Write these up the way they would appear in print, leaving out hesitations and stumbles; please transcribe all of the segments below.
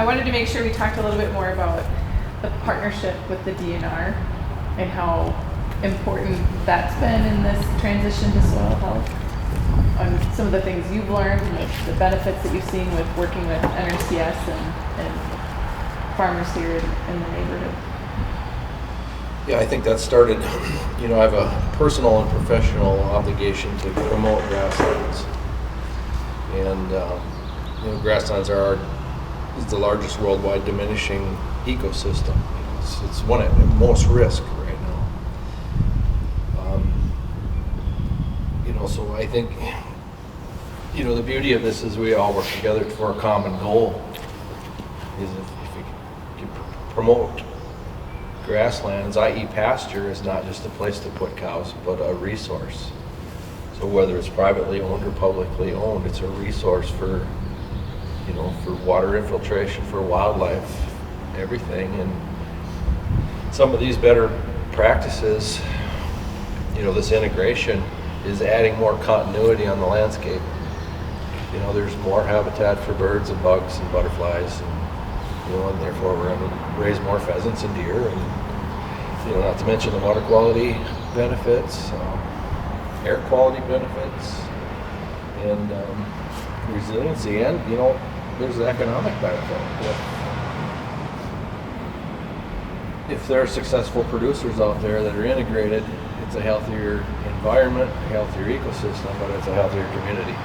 I wanted to make sure we talked a little bit more about the partnership with the DNR and how important that's been in this transition to soil health. On some of the things you've learned and the benefits that you've seen with working with NRCS and farmers here in the neighborhood. Yeah, I think that started, I have a personal and professional obligation to promote grasslands. And, grasslands is the largest worldwide diminishing ecosystem. It's one at most risk right now. So I think, the beauty of this is we all work together for a common goal. Is if we can promote grasslands, i.e. pasture, is not just a place to put cows, but a resource. So whether it's privately owned or publicly owned, it's a resource for, for water infiltration, for wildlife, everything. And some of these better practices, this integration is adding more continuity on the landscape. There's more habitat for birds and bugs and butterflies, and therefore we're going to raise more pheasants and deer, and not to mention the water quality benefits, air quality benefits, and resiliency, and there's the economic benefit. If there are successful producers out there that are integrated, it's a healthier environment, a healthier ecosystem, but it's a healthier community.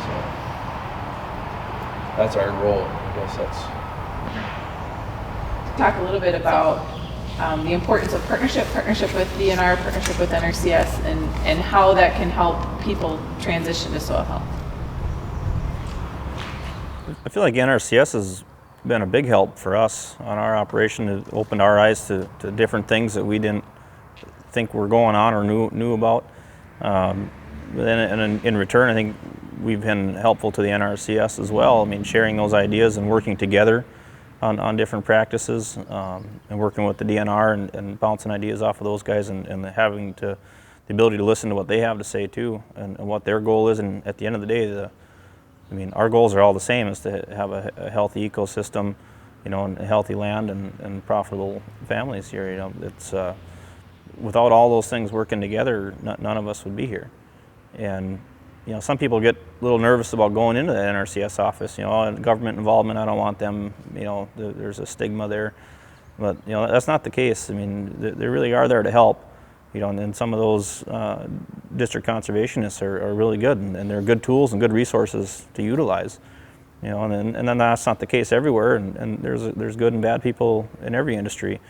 So that's our role. I guess that's. Talk a little bit about the importance of partnership with DNR, partnership with NRCS, and how that can help people transition to soil health. I feel like NRCS has been a big help for us on our operation. It opened our eyes to different things that we didn't think were going on or knew about. And in return, I think we've been helpful to the NRCS as well. I mean, sharing those ideas and working together on different practices, and working with the DNR and bouncing ideas off of those guys, and having the ability to listen to what they have to say too, and what their goal is. And at the end of the day, our goals are all the same: is to have a healthy ecosystem, and a healthy land and profitable families here. It's without all those things working together, none of us would be here. And some people get a little nervous about going into the NRCS office. Government involvement, I don't want them. There's a stigma there, but that's not the case. I mean, they really are there to help. And some of those district conservationists are really good, and they're good tools and good resources to utilize. And then that's not the case everywhere, and there's good and bad people in every industry.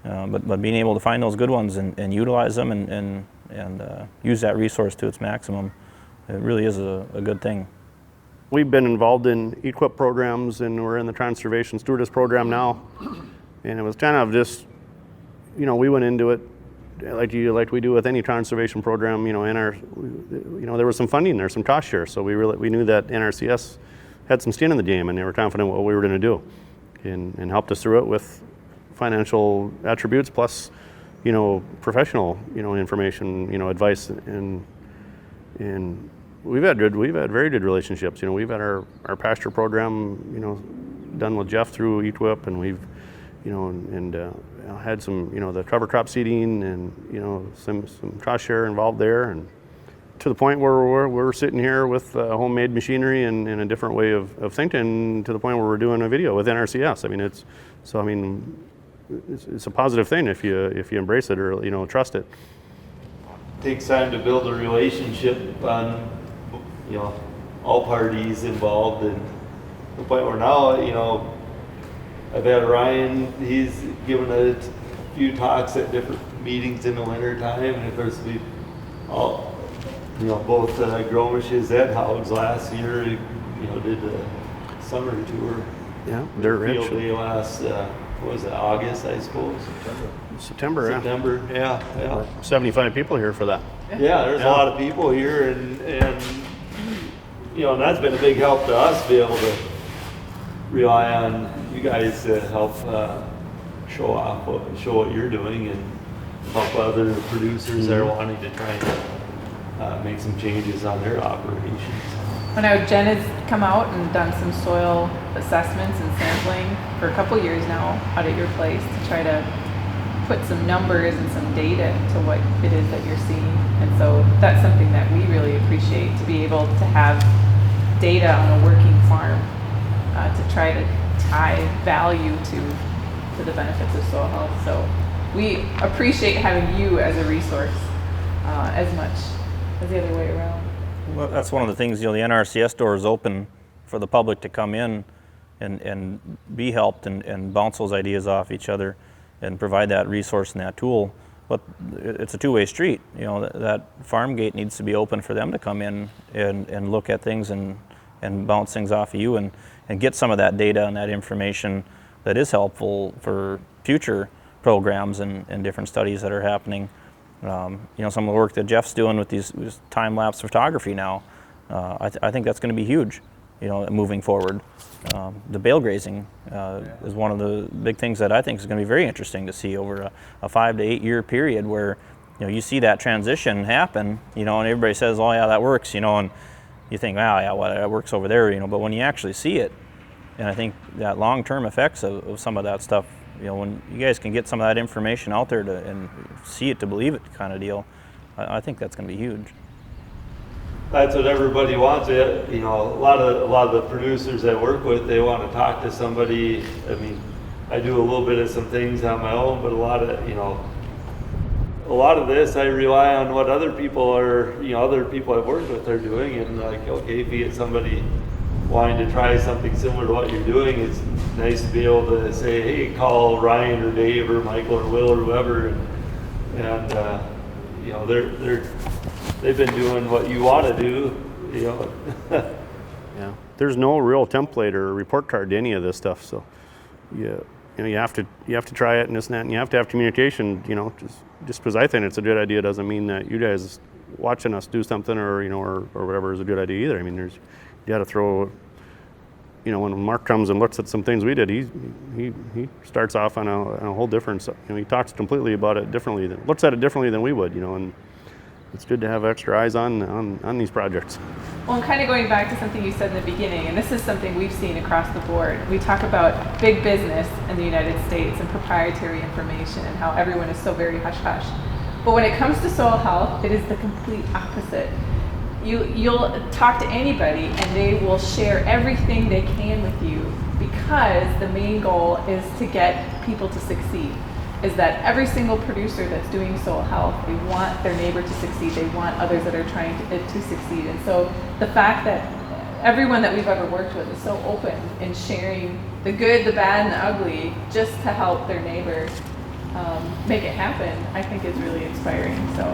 But being able to find those good ones and utilize them and use that resource to its maximum, it really is a good thing. We've been involved in EQIP programs, and we're in the Conservation Stewardess program now. And it was kind of just, we went into it like we do with any conservation program. There was some funding there, some cost share. So we knew that NRCS had some skin in the game, and they were confident what we were going to do, and helped us through it with financial attributes plus, professional, information, advice, and we've had very good relationships. We've had our pasture program, done with Jeff through EQIP, and we've, had some, the cover crop seeding and, some cost share involved there, and to the point where we're sitting here with homemade machinery and a different way of thinking, to the point where we're doing a video with NRCS. It's a positive thing if you embrace it or trust it. Takes time to build a relationship on all parties involved, and the point where now I've had Ryan, he's given a few talks at different meetings in the winter time, and of course we all both Gromish's Ed Hougs last year did the summer tour. Yeah, they're field day last what was it, August, I suppose? September, yeah. 75 people here for that. Yeah, there's a lot of people here, and that's been a big help to us, be able to rely on you guys to help show what you're doing, and help other producers that are wanting to try and make some changes on their operations. Well, now Jen has come out and done some soil assessments and sampling for a couple years now out at your place to try to put some numbers and some data to what it is that you're seeing. And so that's something that we really appreciate, to be able to have data on a working farm to try to tie value to the benefits of soil health. So we appreciate having you as a resource as much as the other way around. Well, that's one of the things, the NRCS door is open for the public to come in and be helped and bounce those ideas off each other and provide that resource and that tool. But it's a two-way street. That farm gate needs to be open for them to come in and look at things and bounce things off of you and get some of that data and that information that is helpful for future programs and different studies that are happening. Some of the work that Jeff's doing with these time-lapse photography now, I think that's going to be huge, moving forward. The bale grazing is one of the big things that I think is going to be very interesting to see over a 5 to 8 year period where, you see that transition happen, and everybody says, oh yeah, that works, and you think, wow, yeah, well, that works over there, but when you actually see it, and I think that long-term effects of some of that stuff, when you guys can get some of that information out there and see it to believe it kind of deal, I think that's going to be huge. That's what everybody wants. A lot of the producers I work with, they want to talk to somebody. I mean, I do a little bit of some things on my own, but a lot of this I rely on what other people I've worked with are doing, and okay, if you get somebody wanting to try something similar to what you're doing, it's nice to be able to say, hey, call Ryan or Dave or Michael or Will or whoever, and they've been doing what you want to do, Yeah, there's no real template or report card to any of this stuff. So, you have to try it and this and that, and you have to have communication. Just because I think it's a good idea doesn't mean that you guys watching us do something or whatever is a good idea either. I mean, you got to throw. When Mark comes and looks at some things we did, he starts off on a whole different. He talks completely about it differently, looks at it differently than we would. And it's good to have extra eyes on these projects. Well, and kind of going back to something you said in the beginning, and this is something we've seen across the board. We talk about big business in the United States and proprietary information and how everyone is so very hush-hush. But when it comes to soil health, it is the complete opposite. You'll talk to anybody and they will share everything they can with you, because the main goal is to get people to succeed. Is that every single producer that's doing soil health, they want their neighbor to succeed, they want others that are trying to succeed. And so the fact that everyone that we've ever worked with is so open in sharing the good, the bad, and the ugly just to help their neighbor make it happen, I think is really inspiring. So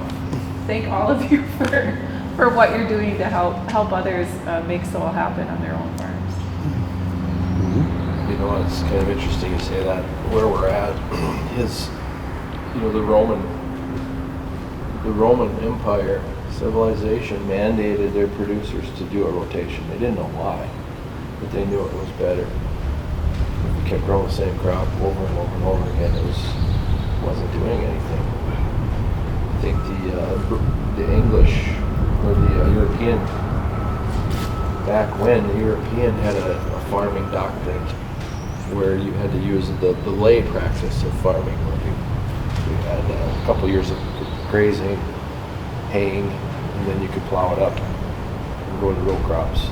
thank all of you for what you're doing to help others make soil happen on their own farms. It's kind of interesting you say that. Where we're at is, the Roman Empire civilization mandated their producers to do a rotation. They didn't know why, but they knew it was better. If you kept growing the same crop over and over and over again, it wasn't doing anything. I think the English or the European, back when the European had a farming doctrine where you had to use the lay practice of farming, where you had a couple years of grazing, haying, and then you could plow it up and go to row crops,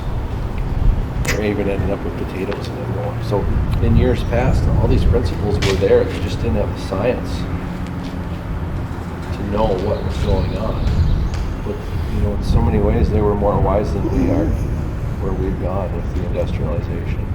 or even ended up with potatoes and then more. So in years past, all these principles were there. They just didn't have the science to know what was going on. But in so many ways, they were more wise than we are, where we've gone with the industrialization.